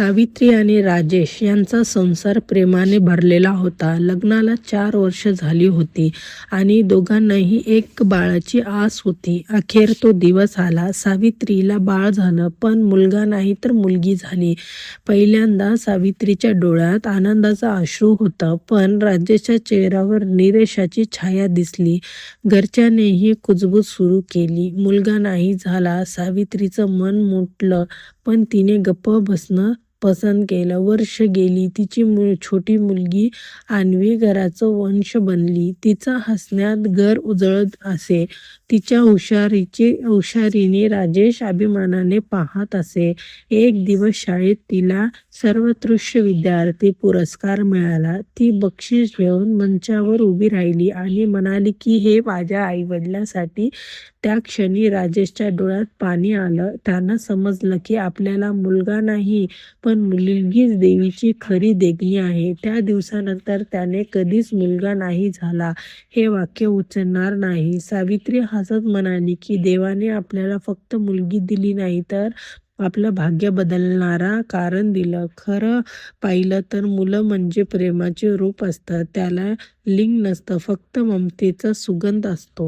सावित्री आणि राजेश यांचा संसार प्रेमाने भरलेला होता. लग्नाला 4 वर्ष झाली होती आणि दोघांनाही एक बाळाची आस होती. अखेर तो दिवस आला. सावित्रीला बाळ झालं, पण मुलगा नाही तर मुलगी झाली. पहिल्यांदा सावित्रीच्या डोळ्यात आनंदाचं अश्रू होतं, पण राजेशच्या चेहऱ्यावर निराशेची छाया दिसली. घरच्यांनीही कुजबूज सुरू केली. मुलगा नाही झाला. सावित्रीचं मन मोडलं, पण तिने गप्प बसणं पसंत केलं. वर्ष गेली. तिची छोटी मुलगी अन्वी घराचं वंश बनली. तिच्या हसण्यात घर उजळत असे. तिच्या हुशारीने राजेश अभिमानाने पाहत असे. एक दिवस शाळेत तिला सर्वोत्कृष्ट विद्यार्थी पुरस्कार मिळाला. ती बक्षीस घेऊन मंचावर उभी राहिली आणि म्हणाली की हे माझ्या आईवडिलांसाठी. त्या क्षणी राजेशच्या डोळ्यात पाणी आलं. त्यानं समजलं की आपल्याला मुलगा नाही, पण मुलगीच देवीची खरी देणगी आहे. त्या दिवसानंतर त्याने कधीच मुलगा नाही झाला हे वाक्य उच्चारणार नाही. सावित्री हसत म्हणाली की देवाने आपल्याला फक्त मुलगी दिली नाही, तर आपलं भाग्य बदलणारा कारण दिलं. खरं पाहिलं तर मुलं म्हणजे प्रेमाचे रूप असतं. त्याला लिंग नसतं, फक्त ममतेचा सुगंध असतो.